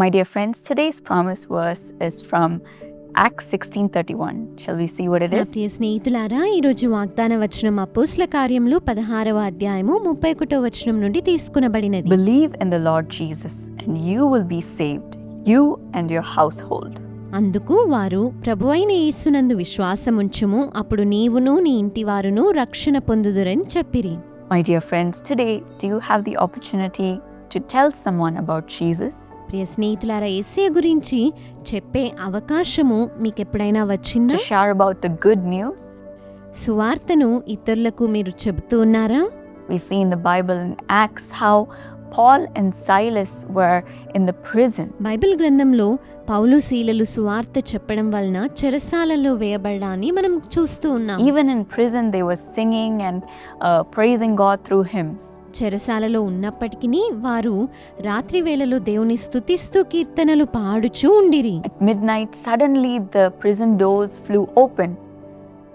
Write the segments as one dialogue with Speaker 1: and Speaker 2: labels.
Speaker 1: My dear friends, today's promise verse is from Acts 16:31. Shall we see what it
Speaker 2: నా
Speaker 1: is?
Speaker 2: ప్రియ స్నేహితులారా, ఈరోజు వాగ్దాన వచనం అపోస్తల కార్యములు 16వ అధ్యాయము 31వ వచనం నుండి తీసుకునబడినది.
Speaker 1: Believe in the Lord Jesus and you will be saved, you and your household.
Speaker 2: అందుకు వారు ప్రభువైన యేసునందు విశ్వాసముంచుము, అప్పుడు నీవును నీ ఇంటివారును రక్షణ పొందుదురని చెప్పిరి.
Speaker 1: My dear friends, today do you have the opportunity to tell someone about Jesus?
Speaker 2: ప్రియ స్నేహితులారా, యేసయ్య గురించి చెప్పే అవకాశము మీకెప్పుడైనా వచ్చిందా?
Speaker 1: To share about the good news?
Speaker 2: సువార్తను ఇతరులకు మీరు చెబుతూ ఉన్నారా?
Speaker 1: We see in the Bible in Acts how Paul and Silas were in the prison.
Speaker 2: Bible గ్రంథంలో పౌలు శీలలు సువార్త చెప్పడం వలన చెరసాలలో వేయబడడాన్ని మనం చూస్తూ ఉన్నాం.
Speaker 1: Even in prison they were singing and praising God through hymns.
Speaker 2: చెరసాలలో ఉన్నప్పటికీ వారు రాత్రి వేళలో దేవుని స్తుతిస్తూ కీర్తనలు పాడుచూ ఉండిరి.
Speaker 1: At midnight suddenly the prison doors flew open.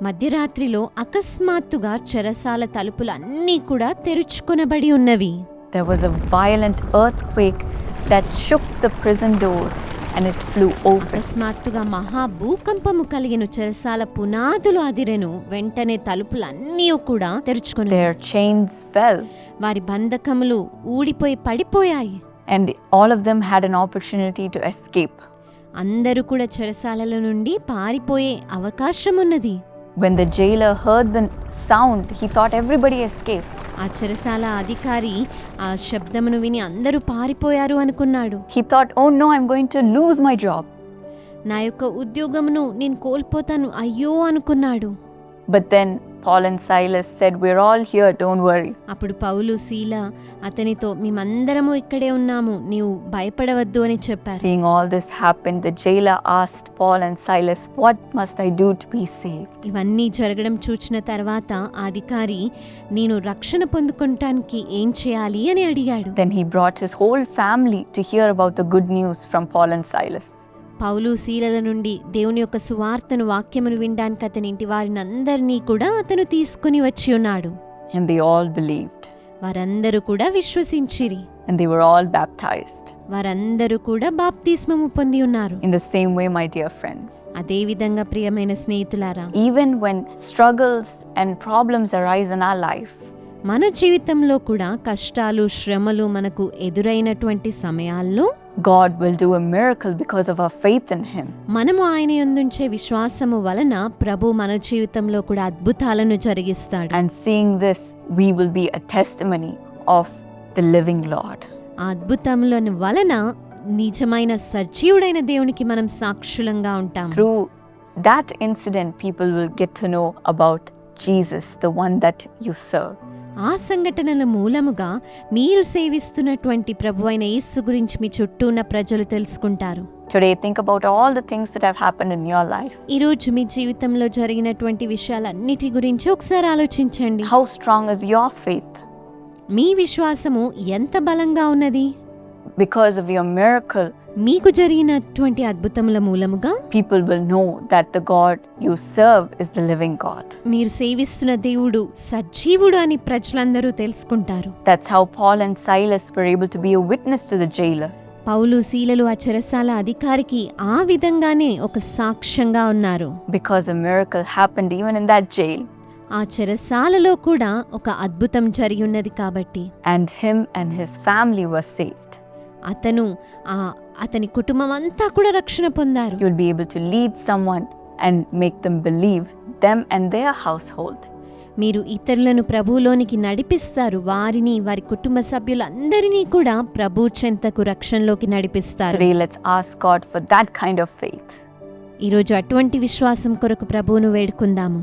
Speaker 2: మధ్యరాత్రిలో అకస్మాత్తుగా చెరసాల తలుపులన్నీ కూడా తెరుచుకొనబడి ఉన్నవి.
Speaker 1: There was a violent earthquake that shook the prison doors and it flew open.
Speaker 2: అకస్మాత్తుగా మహా భూకంపము కలిగిన చెరసాల పునాదులు అదిరెను. వెంటనే తలుపులన్నీ కూడా తెరుచుకొనెను.
Speaker 1: Their chains fell
Speaker 2: వారి బంధకములు ఊడిపోయి పడిపోయాయి.
Speaker 1: and all of them had an opportunity to escape.
Speaker 2: అందరూ కూడా చెరసాలలో నుండి పారిపోయే అవకాశం ఉన్నది.
Speaker 1: When the jailer heard the sound, he thought everybody escaped.
Speaker 2: ఆ చెరసాల అధికారి ఆ శబ్దమును విని అందరూ పారిపోయారు అనుకున్నాడు.
Speaker 1: He thought, oh no, I'm going to lose my job.
Speaker 2: నా యొక్క ఉద్యోగమును నేను కోల్పోతాను అయ్యో అనుకున్నాడు.
Speaker 1: But then Paul and Silas said, we're all here, don't worry.
Speaker 2: అప్పుడు పౌలు శీల అతనితో మేమందరము ఇక్కడే ఉన్నాము, నీవు భయపడవద్దు అని చెప్పారు.
Speaker 1: Seeing all this happen, the jailer asked Paul and Silas, what must I do to be saved?
Speaker 2: ఇవన్నీ జరగడం చూచిన తర్వాత ఆ అధికారి నేను రక్షణ పొందుకోవటానికి ఏం చేయాలి అని అడిగాడు.
Speaker 1: Then he brought his whole family to hear about the good news from Paul and Silas.
Speaker 2: పౌలు శీలల నుండి దేవుని యొక్క సువార్తను వాక్యమును వినడానికి అతని ఇంటి వారిని అందరినీ కూడా అతను తీసుకుని వచ్చి ఉన్నాడు.
Speaker 1: And they all believed.
Speaker 2: వారందరూ కూడా విశ్వసించిరి.
Speaker 1: And they were all baptized.
Speaker 2: వారందరూ కూడా బాప్తిస్మము పొంది ఉన్నారు.
Speaker 1: In the same way, my dear friends.
Speaker 2: అదే విధంగా ప్రియమైన స్నేహితులారా,
Speaker 1: Even when struggles and problems arise in our life,
Speaker 2: మన జీవితంలో కూడా కష్టాలు శ్రమలు మనకు ఎదురైనటువంటి సమయాల్లో
Speaker 1: God will do a miracle because of our faith in Him.
Speaker 2: మనము ఆయన యందుంచే విశ్వాసము వలన ప్రభు మన జీవితంలో కూడా అద్భుతాలను జరిగిస్తాడు.
Speaker 1: And seeing this, we will be a testimony of the living Lord.
Speaker 2: ఆ అద్భుతముల వలన నిజమైన సజీవుడైన దేవునికి మనం సాక్షులంగా ఉంటాం.
Speaker 1: Through that incident, people will get to know about Jesus, the one that you serve.
Speaker 2: ఆ సంఘటనల మూలముగా మీరు సేవిస్తున్నటువంటి ప్రభువైన యేసు గురించి మీ చుట్టూ ఉన్న ప్రజలు తెలుసుకుంటారు.
Speaker 1: Today, think about all the things that have happened in your life.
Speaker 2: ఈరోజు మీ జీవితంలో జరిగినటువంటి విషయాలన్నిటి గురించి ఒకసారి ఆలోచించండి.
Speaker 1: How strong is your faith?
Speaker 2: మీ విశ్వాసము ఎంత బలంగా ఉన్నది?
Speaker 1: Because of your miracle,
Speaker 2: మీకు జరిగినటువంటి అద్భుతముల మూలముగా
Speaker 1: people will know that the God you serve is the living God.
Speaker 2: మీరు సేవిస్తున్న దేవుడు సజీవుడు అని ప్రజలందరూ తెలుసుకుంటారు.
Speaker 1: That's how Paul and Silas were able to be a witness to the jailer.
Speaker 2: పౌలు శీలలు ఆ చెరసాల అధికారికి ఆ విధంగానే ఒక సాక్ష్యంగా ఉన్నారు.
Speaker 1: Because a miracle happened even in that jail.
Speaker 2: ఆ చెరసాలలో కూడా ఒక అద్భుతం జరిగి ఉన్నది కాబట్టి.
Speaker 1: And him and his family were saved.
Speaker 2: అతని కుటుంబం అంతా కూడా రక్షణ పొందారు.
Speaker 1: You'll be able to lead someone and make them believe, them and their household.
Speaker 2: మీరు ఇతరులను ప్రభువులోనికి నడిపిస్తారు. వారిని వారి కుటుంబ సభ్యులందరినీ కూడా ప్రభు చెంతకు రక్షణలోకి నడిపిస్తారు.
Speaker 1: Today, let's ask God for that kind of faith.
Speaker 2: ఈరోజు అటువంటి విశ్వాసం కొరకు ప్రభువును వేడుకుందాము.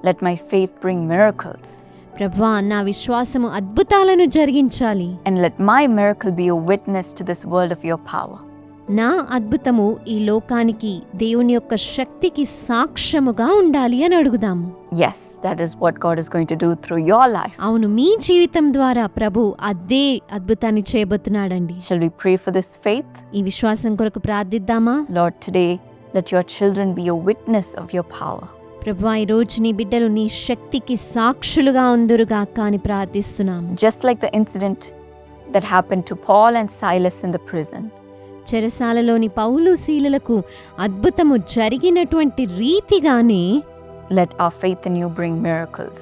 Speaker 1: Let my faith bring miracles.
Speaker 2: ప్రభువా, నా విశ్వాసము అద్భుతాలను జరిగించాలి.
Speaker 1: And let my miracle be a witness to this world of your power.
Speaker 2: నా అద్భుతము ఈ లోకానికి దేవుని యొక్క శక్తికి సాక్ష్యముగా ఉండాలి అని అడుగుదాము.
Speaker 1: Yes, that is what God is going to do through your life.
Speaker 2: అవును, మీ జీవితం ద్వారా ప్రభు అదే అద్భుతాన్ని చేయబోతున్నాడండి.
Speaker 1: Shall we pray for this faith?
Speaker 2: ఈ విశ్వాసం కొరకు ప్రార్థిద్దామా?
Speaker 1: Lord, today let your children be a witness of your power.
Speaker 2: ప్రభువా, ఈ రోజు నీ బిడ్డలు నీ శక్తికి సాక్షులుగా ఉందురుగాక అని ప్రార్థిస్తున్నాము.
Speaker 1: Just like the incident that happened to Paul and Silas in the prison.
Speaker 2: చెరసాలలోని పౌలు శీలలకు అద్భుతము జరిగినటువంటి రీతిగానే
Speaker 1: let our faith in you bring miracles.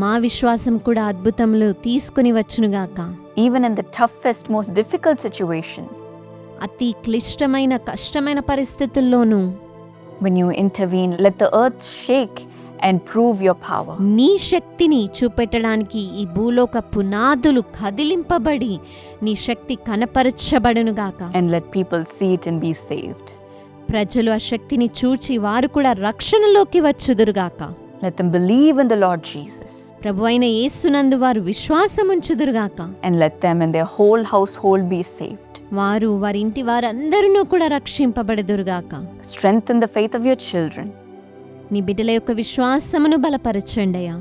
Speaker 2: మా విశ్వాసం కూడా అద్భుతములు తీసుకుని వచ్చునుగాక.
Speaker 1: Even in the toughest, most difficult situations,
Speaker 2: అతి క్లిష్టమైన కష్టమైన పరిస్థితుల్లోనూ
Speaker 1: when you intervene, let the earth shake and prove your power.
Speaker 2: నీ శక్తిని చూపెట్టడానికి ఈ భూలోక పునాదులు కదిలింపబడి నీ శక్తి కనపరచబడునుగాక.
Speaker 1: And let people see it and be saved.
Speaker 2: ప్రజలు ఆ శక్తిని చూచి వారు కూడా రక్షణలోకి వచ్చుదురుగాక.
Speaker 1: Let them believe in the Lord Jesus.
Speaker 2: ప్రభువైన యేసునందు వారు విశ్వాసముంచుదురుగాక.
Speaker 1: And let them and their whole household be saved.
Speaker 2: వారు వారి ఇంటి వారందరూ కూడా రక్షింపబడుదురుగాక.
Speaker 1: Strengthen the faith of your children
Speaker 2: నీ బిడ్డల యొక్క విశ్వాసమును బలపరచండియా.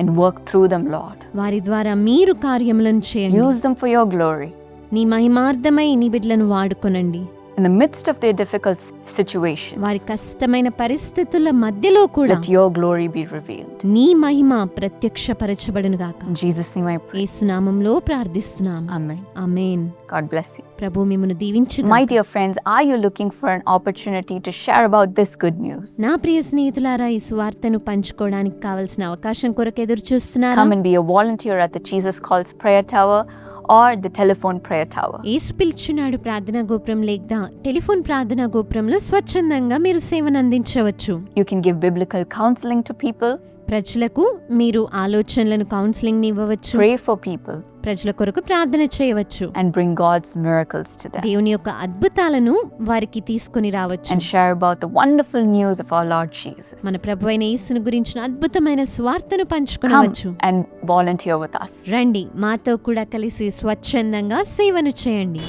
Speaker 1: and work through them, Lord.
Speaker 2: వారి ద్వారా మీరు కార్యములను చేయండి.
Speaker 1: Use them for your glory.
Speaker 2: నీ మహిమార్థమై నీ బిడ్డలను వాడుకొనండి.
Speaker 1: In the midst of their difficult situations,
Speaker 2: వారి కష్టమైన పరిస్థితుల మధ్యలో కూడా
Speaker 1: let your glory be revealed.
Speaker 2: నీ మహిమ ప్రత్యక్షపరచబడునుగాక.
Speaker 1: In Jesus' name I pray.
Speaker 2: యేసు నామములో ప్రార్థిస్తున్నాము.
Speaker 1: Amen.
Speaker 2: Amen.
Speaker 1: God bless you.
Speaker 2: ప్రభు మిమ్మును దీవించుగాక.
Speaker 1: My dear friends, are you looking for an opportunity to share about this good news?
Speaker 2: నా ప్రియ స్నేహితులారా, ఈ సువార్తను పంచుకోవడానికి కావలసిన అవకాశం కొరకు ఎదురు చూస్తున్నారా?
Speaker 1: Come and be a volunteer at the Jesus Calls Prayer Tower or the Telephone Prayer Tower.
Speaker 2: యేసు పిలుచున్నాడు ప్రార్థనా గోపురం లేదా టెలిఫోన్ ప్రార్థనా గోపురంలో స్వచ్ఛందంగా మీరు సేవను అందించవచ్చు.
Speaker 1: You can give biblical counseling to people,
Speaker 2: ప్రజలకు మీరు ఆలోచనలను కౌన్సిలింగ్ ఇవ్వవచ్చు.
Speaker 1: pray for people,
Speaker 2: ప్రజల కొరకు ప్రార్థన చేయవచ్చు.
Speaker 1: and bring God's miracles to them.
Speaker 2: దేవుని యొక్క అద్భుతాలను వారికి తీసుకొని రావచ్చు.
Speaker 1: And share about the wonderful news of our Lord Jesus.
Speaker 2: మన ప్రభువైన యేసును గురించిన అద్భుతమైన సువార్తను పంచుకోవచ్చు.
Speaker 1: Come and volunteer with us.
Speaker 2: రండి, మాతో కూడా కలిసి స్వచ్ఛందంగా సేవను చేయండి.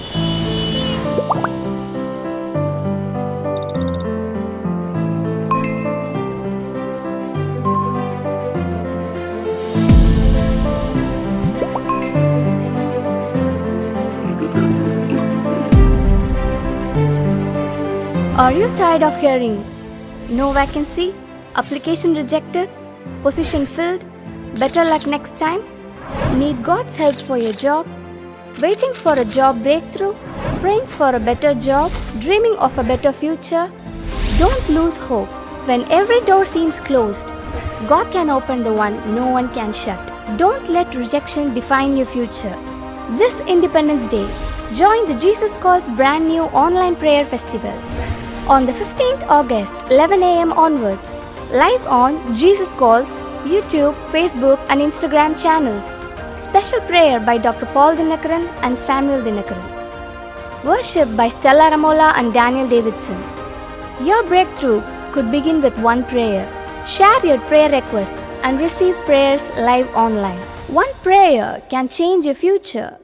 Speaker 3: Are you tired of hearing no vacancy, application rejected, position filled, better luck next time? Need God's help for your job? Waiting for a job breakthrough? Praying for a better job? Dreaming of a better future? Don't lose hope. When every door seems closed, God can open the one no one can shut. Don't let rejection define your future. This Independence Day, join the Jesus Calls brand new online prayer festival on the 15th August, 11 a.m. onwards, live on Jesus Calls, YouTube, Facebook and Instagram channels. Special prayer by Dr. Paul Dinakaran and Samuel Dinakaran. Worship by Stella Ramola and Daniel Davidson. Your breakthrough could begin with one prayer. Share your prayer requests and receive prayers live online. One prayer can change your future.